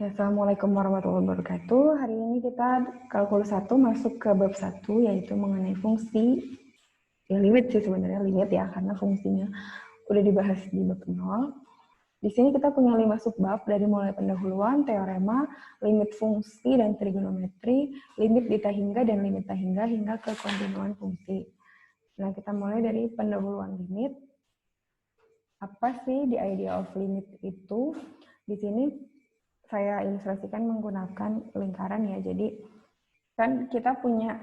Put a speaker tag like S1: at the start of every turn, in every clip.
S1: Ya, Assalamualaikum warahmatullahi wabarakatuh. Hari ini kita kalkulus 1 masuk ke bab 1, yaitu mengenai fungsi. Ya, limit sih sebenarnya, limit ya, karena fungsinya udah dibahas di bab 0. Di sini kita punya 5 subbab dari mulai pendahuluan, teorema, limit fungsi dan trigonometri, limit di hingga dan limit hingga ke kontinuan fungsi. Nah, kita mulai dari pendahuluan limit. Apa sih the idea of limit itu? Di sini saya ilustrasikan menggunakan lingkaran ya. Jadi kan kita punya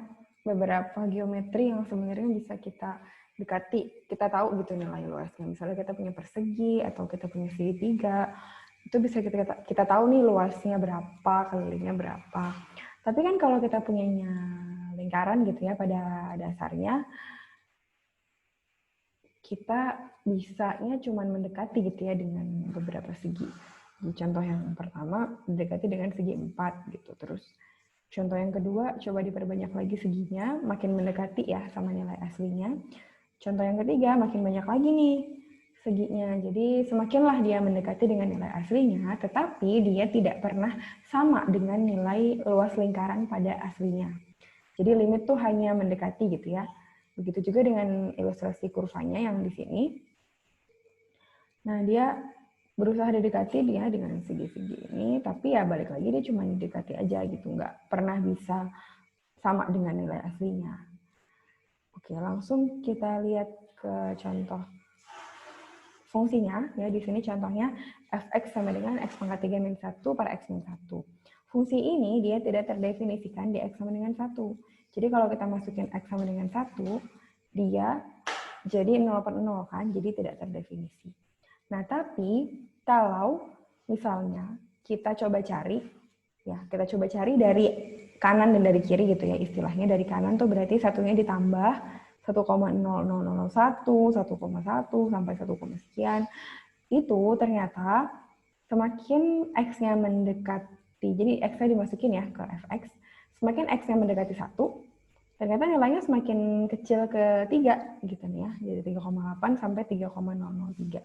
S1: beberapa geometri yang sebenarnya bisa kita dekati, kita tahu gitu nilai luasnya. Misalnya kita punya persegi atau kita punya segitiga, itu bisa kita tahu nih luasnya berapa, kelilingnya berapa. Tapi kan kalau kita punyanya lingkaran gitu ya, pada dasarnya kita bisanya cuma mendekati gitu ya dengan beberapa segi. Contoh yang pertama mendekati dengan segi 4 gitu. Terus contoh yang kedua coba diperbanyak lagi seginya, makin mendekati ya sama nilai aslinya. Contoh yang ketiga makin banyak lagi nih seginya. Jadi semakinlah dia mendekati dengan nilai aslinya, tetapi dia tidak pernah sama dengan nilai luas lingkaran pada aslinya. Jadi limit tuh hanya mendekati gitu ya. Begitu juga dengan ilustrasi kurvanya yang di sini. Nah, dia berusaha didekati dia dengan segi-segi ini, tapi ya balik lagi dia cuma didekati aja gitu, nggak pernah bisa sama dengan nilai aslinya. Oke, langsung kita lihat ke contoh fungsinya. Ya, di sini contohnya fx sama dengan x pangkat 3 min 1 per x min 1. Fungsi ini dia tidak terdefinisikan di x sama dengan 1. Jadi kalau kita masukin x sama dengan 1, dia jadi 0 per 0 kan, jadi tidak terdefinisi. Nah, tapi kalau misalnya kita coba cari, ya kita coba cari dari kanan dan dari kiri gitu ya, istilahnya dari kanan tuh berarti satunya ditambah 1,0001, 1,1 sampai 1, sekian. Itu ternyata semakin x-nya mendekati, jadi x-nya dimasukin ya ke fx, semakin x-nya mendekati 1, ternyata nilainya semakin kecil ke 3 gitu nih ya, jadi 3,8 sampai 3,003.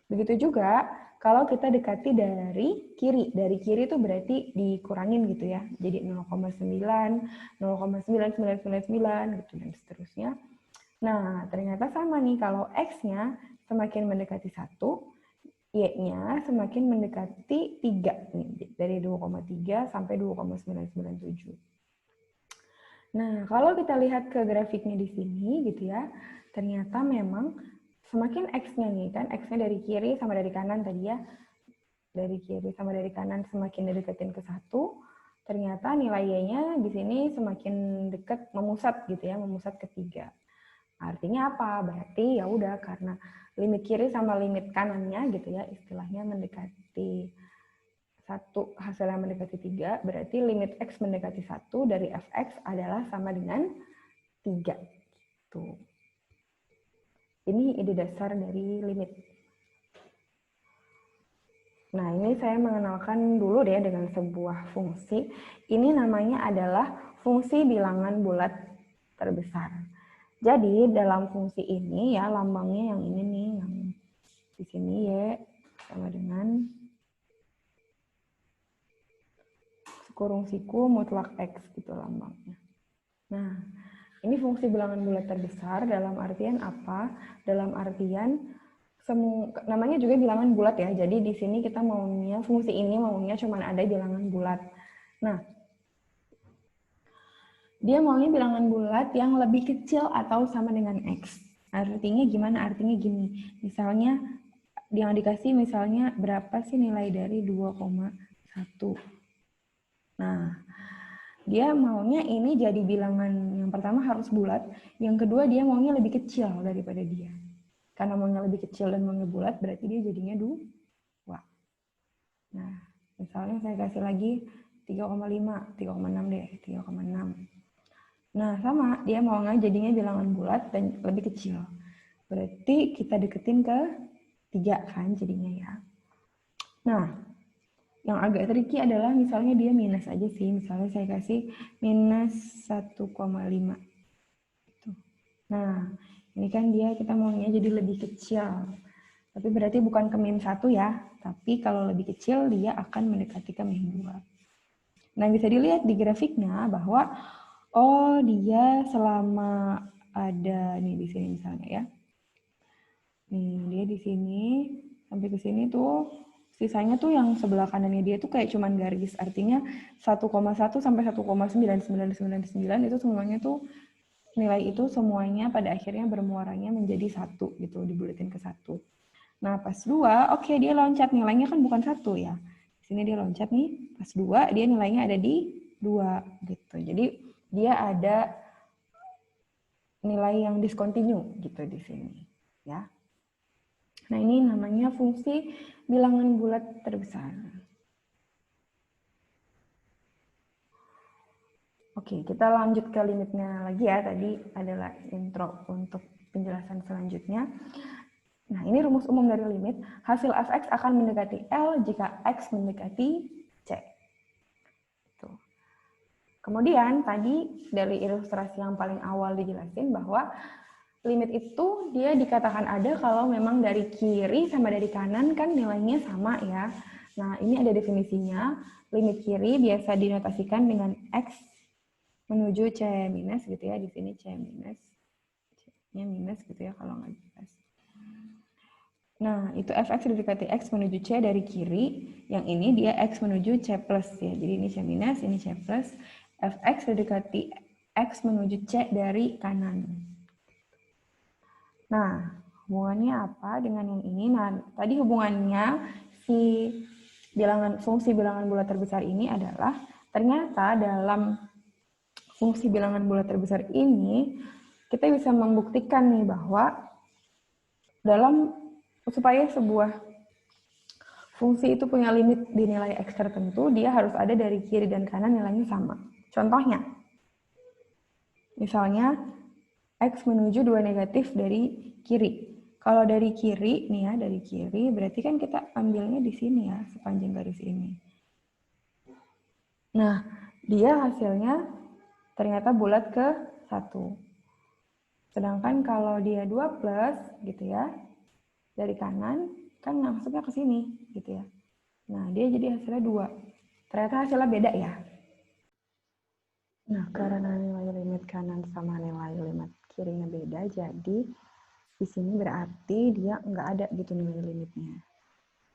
S1: Begitu juga kalau kita dekati dari kiri. Dari kiri itu berarti dikurangin gitu ya. Jadi 0,9, 0,9999 gitu dan seterusnya. Nah, ternyata sama nih kalau x-nya semakin mendekati 1, y-nya semakin mendekati 3 nih. Dari 2,3 sampai 2,997. Nah, kalau kita lihat ke grafiknya di sini gitu ya, ternyata memang semakin x-nya nih kan, x-nya dari kiri sama dari kanan tadi ya, dari kiri sama dari kanan semakin dideketin ke 1, ternyata nilai y-nya di sini semakin dekat, memusat gitu ya, memusat ke 3. Artinya apa? Berarti ya udah karena limit kiri sama limit kanannya gitu ya, istilahnya mendekati 1, hasilnya mendekati 3, berarti limit x mendekati 1 dari fx adalah sama dengan 3. Tuh. Ini ide dasar dari limit. Nah, ini saya mengenalkan dulu deh dengan sebuah fungsi. Ini namanya adalah fungsi bilangan bulat terbesar. Jadi, dalam fungsi ini ya lambangnya yang ini nih, yang di sini y sama dengan kurung siku mutlak x gitu lambangnya. Nah, ini fungsi bilangan bulat terbesar dalam artian apa? Dalam artian namanya juga bilangan bulat ya. Jadi di sini kita maunya fungsi ini maunya cuma ada bilangan bulat. Nah, dia maunya bilangan bulat yang lebih kecil atau sama dengan x. Artinya gimana? Artinya gini. Misalnya yang dikasih misalnya berapa sih nilai dari 2,1. Nah, dia maunya ini jadi bilangan yang pertama harus bulat, yang kedua dia maunya lebih kecil daripada dia. Karena maunya lebih kecil dan maunya bulat, berarti dia jadinya 2. Nah, misalnya saya kasih lagi 3,5, 3,6 deh, 3,6. Nah, sama, dia maunya jadinya bilangan bulat dan lebih kecil. Berarti kita deketin ke 3 kan jadinya ya. Nah, yang agak tricky adalah misalnya dia minus aja sih. Misalnya saya kasih minus 1,5. Nah, ini kan dia kita maunya jadi lebih kecil. Tapi berarti bukan ke min 1 ya, tapi kalau lebih kecil dia akan mendekati ke min 2. Nah, bisa dilihat di grafiknya bahwa oh dia selama ada nih di sini misalnya ya. Nih, dia di sini sampai ke sini tuh sisanya tuh yang sebelah kanannya dia tuh kayak cuman garis. Artinya 1,1 sampai 1,9999 itu semuanya tuh nilai itu semuanya pada akhirnya bermuaranya menjadi 1 gitu, dibuletin ke 1. Nah, pas 2, oke, dia loncat nilainya kan bukan 1 ya. Di sini dia loncat nih, pas 2 dia nilainya ada di 2 gitu. Jadi dia ada nilai yang discontinue gitu di sini ya. Nah, ini namanya fungsi bilangan bulat terbesar. Oke, kita lanjut ke limitnya lagi ya. Tadi adalah intro untuk penjelasan selanjutnya. Nah, ini rumus umum dari limit. Hasil fx akan mendekati L jika x mendekati C. Tuh. Kemudian, tadi dari ilustrasi yang paling awal dijelasin bahwa limit itu dia dikatakan ada kalau memang dari kiri sama dari kanan kan nilainya sama ya. Nah, ini ada definisinya. Limit kiri biasa dinotasikan dengan x menuju C minus gitu ya. Di sini C minus. C-nya minus gitu ya kalau nggak jelas. Nah, itu fx didekati x menuju C dari kiri. Yang ini dia x menuju C plus ya. Jadi ini C minus, ini C plus. Fx didekati x menuju C dari kanan. Nah, hubungannya apa dengan yang ini? Nah, tadi hubungannya si fungsi bilangan bulat terbesar ini adalah ternyata dalam fungsi bilangan bulat terbesar ini kita bisa membuktikan nih bahwa supaya sebuah fungsi itu punya limit di nilai x tertentu, dia harus ada dari kiri dan kanan nilainya sama. Contohnya, misalnya x menuju 2 negatif dari kiri. Kalau dari kiri, nih ya, dari kiri, berarti kan kita ambilnya di sini ya, sepanjang garis ini. Nah, dia hasilnya ternyata bulat ke 1. Sedangkan kalau dia 2 plus, gitu ya, dari kanan, kan masuknya ke sini, gitu ya. Nah, dia jadi hasilnya 2. Ternyata hasilnya beda ya. Nah, karena nilai limit kanan sama nilai limit kirinya beda, jadi di sini berarti dia nggak ada gitu nilai limitnya.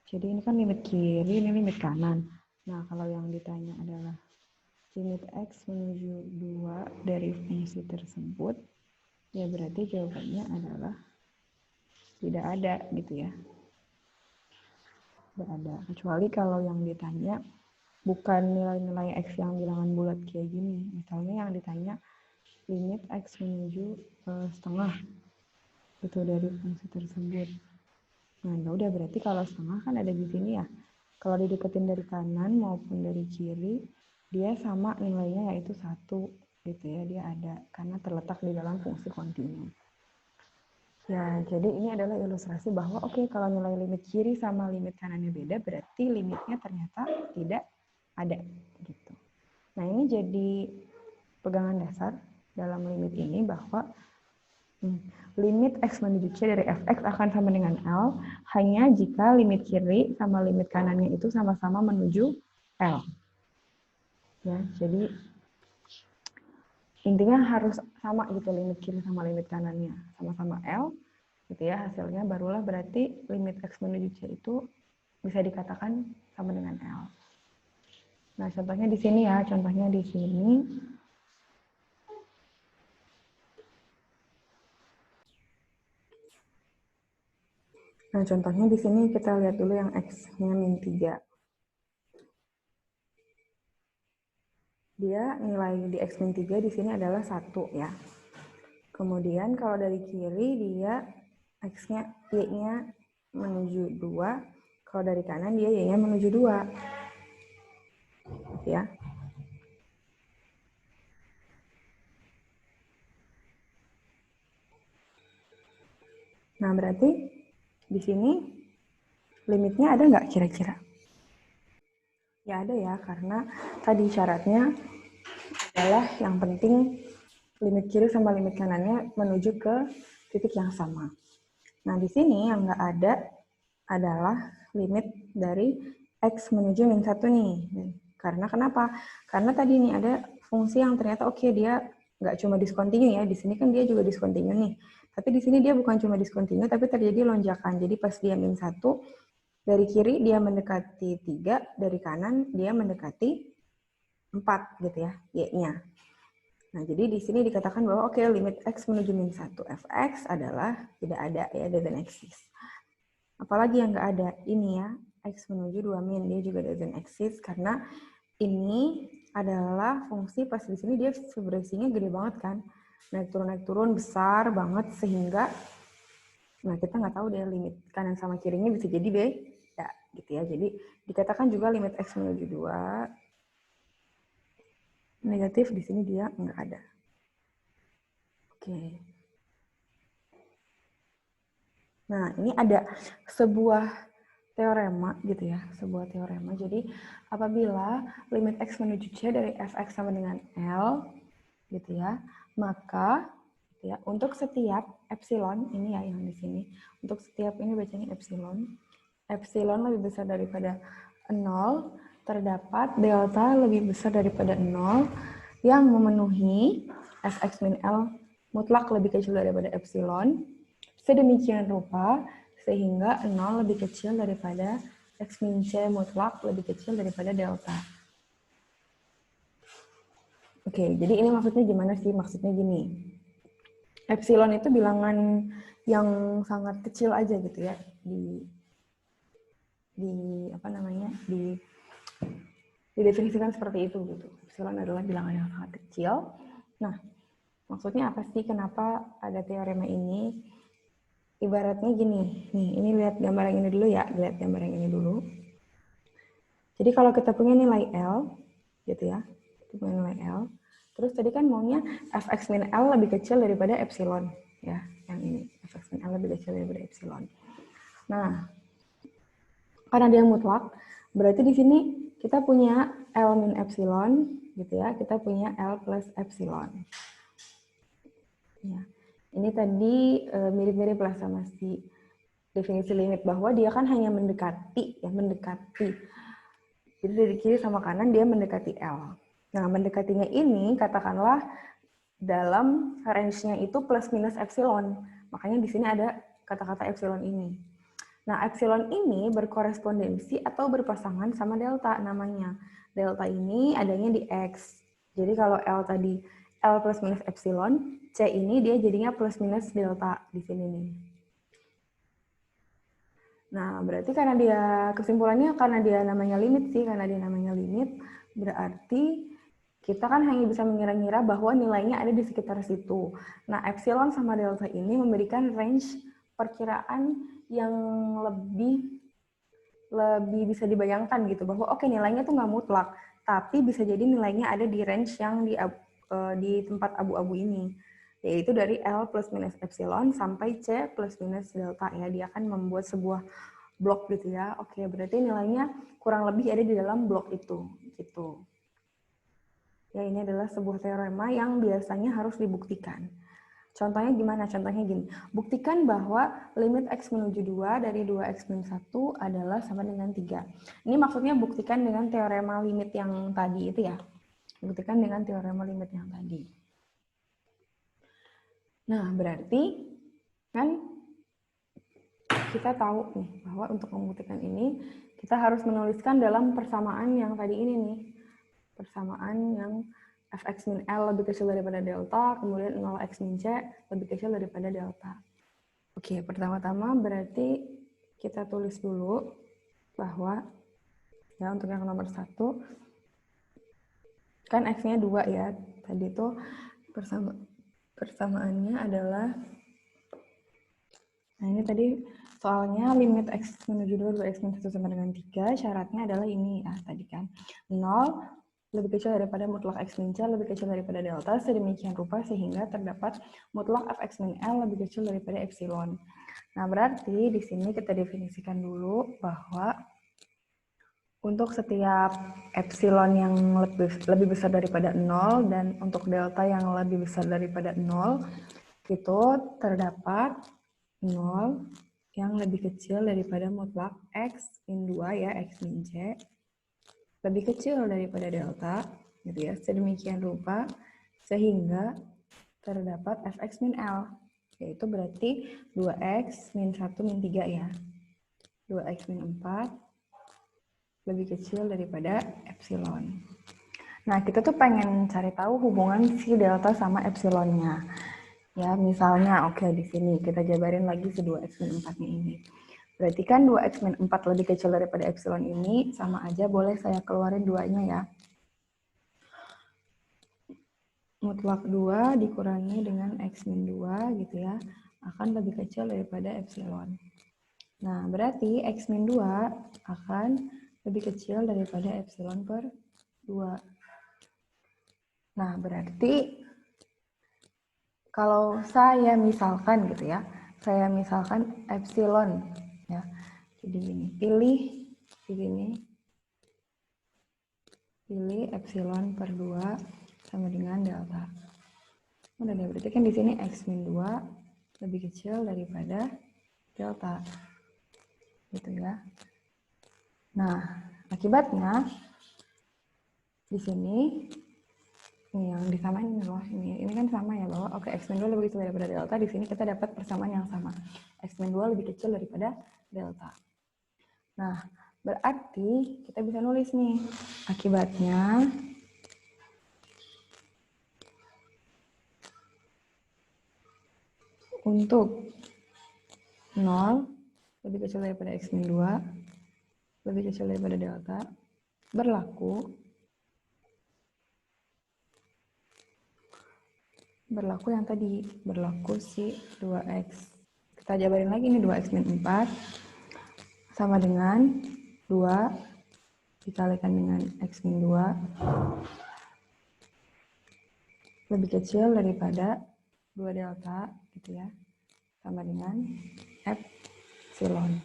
S1: Jadi ini kan limit kiri, ini limit kanan. Nah, kalau yang ditanya adalah limit x menuju 2 dari fungsi tersebut, ya berarti jawabannya adalah tidak ada gitu ya. Tidak ada. Kecuali kalau yang ditanya bukan nilai-nilai x yang bilangan bulat kayak gini. Misalnya yang ditanya limit x menuju setengah itu dari fungsi tersebut. Nah, udah berarti kalau setengah kan ada di sini ya. Kalau dideketin dari kanan maupun dari kiri, dia sama nilainya yaitu 1 gitu ya, dia ada karena terletak di dalam fungsi kontinu. Ya, jadi ini adalah ilustrasi bahwa oke, kalau nilai limit kiri sama limit kanannya beda, berarti limitnya ternyata tidak ada gitu. Nah, ini jadi pegangan dasar dalam limit ini bahwa limit x menuju C dari fx akan sama dengan L hanya jika limit kiri sama limit kanannya itu sama-sama menuju L. Ya, jadi intinya harus sama gitu limit kiri sama limit kanannya sama-sama L gitu ya, hasilnya barulah berarti limit x menuju C itu bisa dikatakan sama dengan L. Nah, contohnya di sini ya, contohnya di sini. Nah, contohnya di sini kita lihat dulu yang x-nya min 3. Dia nilai di x min 3 di sini adalah 1 ya. Kemudian kalau dari kiri dia x-nya y-nya menuju 2, kalau dari kanan dia y-nya menuju 2. Ya. Nah, berarti di sini limitnya ada nggak kira-kira? Ya ada ya, karena tadi syaratnya adalah yang penting limit kiri sama limit kanannya menuju ke titik yang sama. Nah, di sini yang nggak ada adalah limit dari X menuju min 1 nih. Karena kenapa? Karena tadi nih ada fungsi yang ternyata oke, dia nggak cuma diskontinu ya. Di sini kan dia juga diskontinu nih. Tapi di sini dia bukan cuma diskontinu, tapi terjadi lonjakan. Jadi pas dia min 1, dari kiri dia mendekati 3, dari kanan dia mendekati 4 gitu ya, Y-nya. Nah, jadi di sini dikatakan bahwa oke, limit X menuju min 1 Fx adalah tidak ada ya, doesn't exist. Apalagi yang nggak ada, ini ya, X menuju 2 min, dia juga doesn't exist karena ini adalah fungsi pas di sini dia vibrasinya gede banget kan. Naik turun besar banget sehingga nah kita nggak tahu deh limit kanan sama kirinya bisa jadi beda gitu ya. Jadi dikatakan juga limit X menuju 2 negatif, di sini dia nggak ada. Oke. Nah, ini ada sebuah teorema gitu ya, sebuah teorema. Jadi apabila limit X menuju C dari Fx sama dengan L gitu ya, maka gitu ya, untuk setiap epsilon ini ya yang di sini, untuk setiap ini bacanya epsilon, epsilon lebih besar daripada 0, terdapat delta lebih besar daripada 0 yang memenuhi Fx min L mutlak lebih kecil daripada epsilon, sedemikian rupa sehingga 0 lebih kecil daripada X min C mutlak lebih kecil daripada delta. Oke, jadi ini maksudnya gimana sih? Maksudnya gini, epsilon itu bilangan yang sangat kecil aja gitu ya, didefinisikan seperti itu gitu. Epsilon adalah bilangan yang sangat kecil. Nah, maksudnya apa sih? Kenapa ada teorema ini? Ibaratnya gini, nih ini lihat gambar yang ini dulu ya, lihat gambar yang ini dulu. Jadi kalau kita punya nilai L, gitu ya, kita punya nilai L, terus tadi kan maunya Fx min L lebih kecil daripada epsilon, ya, yang ini, Fx min L lebih kecil daripada epsilon. Nah, karena dia mutlak, berarti di sini kita punya L min epsilon, gitu ya, kita punya L plus epsilon. Ya. Ini tadi mirip-mirip lah sama si definisi limit, bahwa dia kan hanya mendekati, ya mendekati. Jadi dari kiri sama kanan dia mendekati L. Nah, mendekatinya ini katakanlah dalam range-nya itu plus minus epsilon. Makanya di sini ada kata-kata epsilon ini. Nah, epsilon ini berkorespondensi atau berpasangan sama delta namanya. Delta ini adanya di X. Jadi kalau L tadi L plus minus epsilon, C ini dia jadinya plus minus delta di sini nih. Nah, berarti karena dia kesimpulannya karena dia namanya limit sih, karena dia namanya limit, berarti kita kan hanya bisa mengira-ngira bahwa nilainya ada di sekitar situ. Nah, epsilon sama delta ini memberikan range perkiraan yang lebih bisa dibayangkan gitu, bahwa oke, nilainya tuh nggak mutlak, tapi bisa jadi nilainya ada di range yang di tempat abu-abu ini, yaitu dari L plus minus epsilon sampai C plus minus delta ya. Dia akan membuat sebuah blok gitu ya. Oke, berarti nilainya kurang lebih ada di dalam blok itu gitu. Ya, ini adalah sebuah teorema yang biasanya harus dibuktikan. Contohnya gimana? Contohnya gini, buktikan bahwa limit X menuju 2 dari 2X min 1 adalah sama dengan 3. Ini maksudnya buktikan dengan teorema limit yang tadi itu ya. Buktikan dengan teorema limit yang tadi. Nah, berarti kan kita tahu nih bahwa untuk membuktikan ini kita harus menuliskan dalam persamaan yang tadi ini nih. Persamaan yang Fx min L lebih kecil daripada delta, kemudian 0x min C lebih kecil daripada delta. Oke, pertama-tama berarti kita tulis dulu bahwa ya untuk yang nomor 1 kan X-nya 2 ya. Tadi itu persamaannya adalah, nah ini tadi soalnya limit X menuju 2, 2X min 1 sama dengan 3, syaratnya adalah ini ya tadi kan. 0 lebih kecil daripada mutlak X min C lebih kecil daripada delta, sedemikian rupa sehingga terdapat mutlak Fx min L lebih kecil daripada epsilon. Nah, berarti di sini kita definisikan dulu bahwa untuk setiap epsilon yang lebih besar daripada 0 dan untuk delta yang lebih besar daripada 0 itu terdapat 0 yang lebih kecil daripada mutlak X min 2 ya, X min C, lebih kecil daripada delta, gitu ya, sedemikian rupa sehingga terdapat fx min L, yaitu berarti 2x min 1 min 3 ya, 2x min 4 lebih kecil daripada epsilon. Nah, kita tuh pengen cari tahu hubungan si delta sama epsilonnya. Ya, misalnya, oke, di sini kita jabarin lagi si 2x min 4-nya ini. Berarti kan 2x min 4 lebih kecil daripada epsilon ini, sama aja boleh saya keluarin 2-nya ya. Mutlak 2 dikurangi dengan x min 2 gitu ya, akan lebih kecil daripada epsilon. Nah, berarti x min 2 akan lebih kecil daripada epsilon per 2. Nah, berarti kalau saya misalkan gitu ya, saya misalkan epsilon ya. Jadi ini, pilih epsilon per 2 sama dengan delta. Udah deh, berarti kan di sini x min 2 lebih kecil daripada delta. Gitu ya. Nah, akibatnya di sini ini yang disamain ini loh, ini kan sama ya bahwa oke, x min 2 lebih kecil daripada delta. Di sini kita dapat persamaan yang sama, x min 2 lebih kecil daripada delta. Nah, berarti kita bisa nulis nih akibatnya untuk 0 lebih kecil daripada x min 2 lebih kecil daripada delta berlaku yang tadi, berlaku si 2x. Kita jabarin lagi nih, 2x min 4 sama dengan 2 dikalikan dengan x min 2 lebih kecil daripada 2 delta gitu ya, sama dengan epsilon.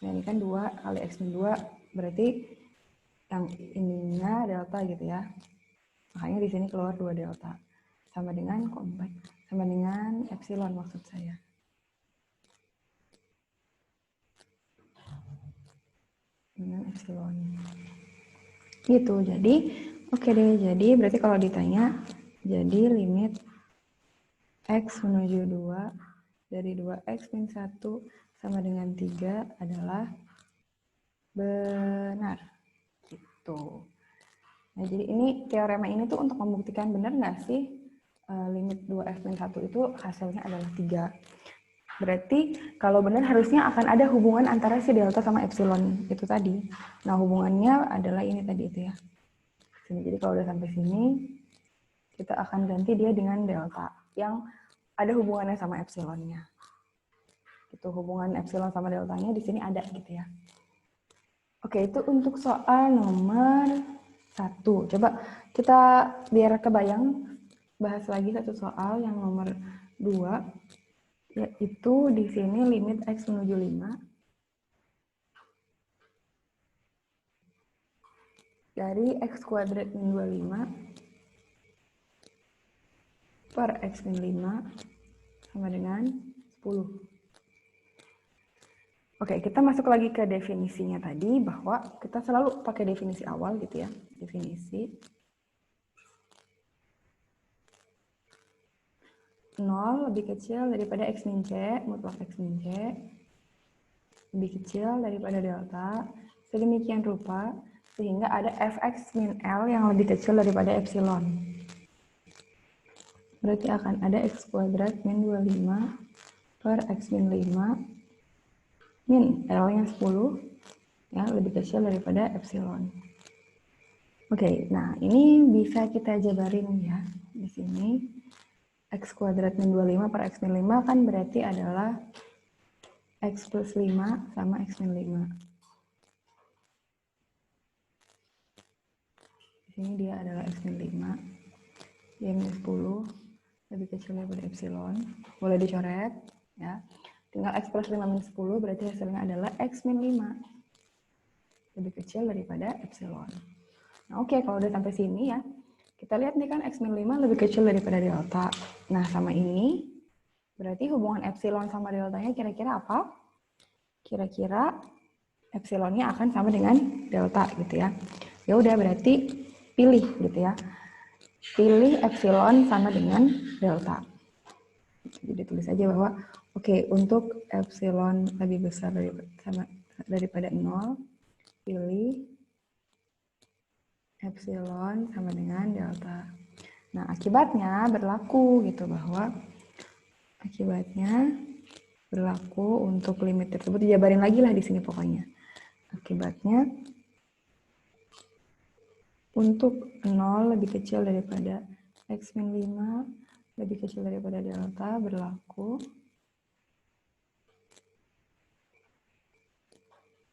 S1: Nah, ini kan 2 kali x min 2 berarti yang ininya delta gitu ya. Makanya di sini keluar 2 delta. Sama dengan epsilon maksud saya. Dengan epsilon. Gitu. Jadi, oke deh. Jadi berarti kalau ditanya, jadi limit x menuju 2 dari 2x min 1 sama dengan 3 adalah benar. Gitu. Nah, jadi ini teorema ini tuh untuk membuktikan benar nggak sih limit 2x min 1 itu hasilnya adalah 3. Berarti kalau benar harusnya akan ada hubungan antara si delta sama epsilon itu tadi. Nah, hubungannya adalah ini tadi itu ya. Jadi kalau udah sampai sini, kita akan ganti dia dengan delta yang ada hubungannya sama epsilonnya. Itu hubungan epsilon sama deltanya di sini ada gitu ya. Oke, itu untuk soal nomor 1. Coba kita biar kebayang bahas lagi satu soal yang nomor 2, yaitu di sini limit x menuju 5 dari x kuadrat min 25 per x min 5 sama dengan 10. Oke, kita masuk lagi ke definisinya tadi, bahwa kita selalu pakai definisi awal gitu ya. Definisi 0 lebih kecil daripada x min c, mutlak x min c, lebih kecil daripada delta, sedemikian rupa, sehingga ada fx min L yang lebih kecil daripada epsilon. Berarti akan ada x kuadrat min 25 per x min 5 min L-nya 10 ya, lebih kecil daripada epsilon. Oke, nah ini bisa kita jabarin ya. Di sini x kuadrat min 25 per x min 5 kan berarti adalah x plus 5 sama x min 5. Di sini dia adalah x min 5. Dia min 10 lebih kecil daripada epsilon. Boleh dicoret ya. Tinggal x plus 5 min 10 berarti hasilnya adalah x min 5. Lebih kecil daripada epsilon. Nah, oke, kalau udah sampai sini ya, kita lihat nih kan x min 5 lebih kecil daripada delta. Nah, sama ini, berarti hubungan epsilon sama deltanya kira-kira apa? kira-kira epsilonnya akan sama dengan delta gitu ya. Ya udah berarti pilih gitu ya. Pilih epsilon sama dengan delta. Jadi tulis aja bahwa oke, untuk epsilon lebih besar daripada 0, pilih epsilon sama dengan delta. Nah, akibatnya berlaku gitu bahwa untuk limit tersebut dijabarin lagi lah di sini pokoknya. Akibatnya untuk 0 lebih kecil daripada x-5 lebih kecil daripada delta berlaku.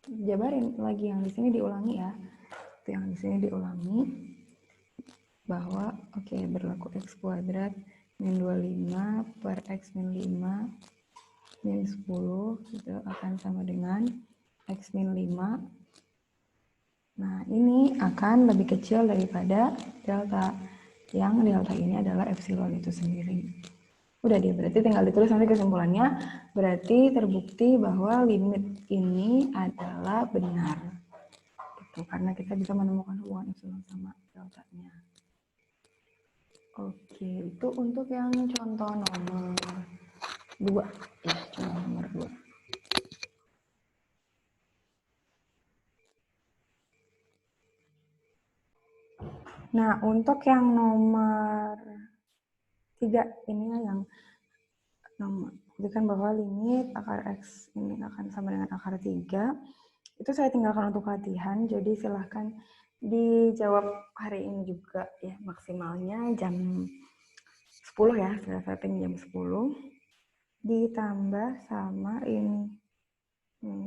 S1: Jabarin lagi yang di sini diulangi ya. Itu yang di sini diulangi bahwa oke, berlaku x kuadrat min 25 per x min 5 min 10 itu akan sama dengan x min 5. Nah, ini akan lebih kecil daripada delta. Yang delta ini adalah epsilon itu sendiri. Udah dia, berarti tinggal ditulis nanti kesimpulannya. Berarti terbukti bahwa limit ini adalah benar. Gitu, karena kita bisa menemukan hubungan epsilon sama deltanya. Oke, itu untuk yang contoh nomor 2. Ya, contoh nomor 2. Nah, untuk yang nomor 3, ini yang buktikan bahwa limit akar X ini akan sama dengan akar 3. Itu saya tinggalkan untuk latihan, jadi silahkan dijawab hari ini juga ya, maksimalnya jam 10 ya, saya setting jam 10. Ditambah sama ini.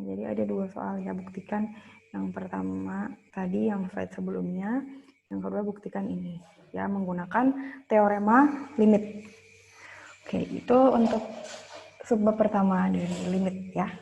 S1: Jadi ada 2 soal ya, buktikan yang pertama tadi yang slide sebelumnya, yang kedua buktikan ini ya menggunakan teorema limit. Oke, itu untuk subbab pertama dari limit ya.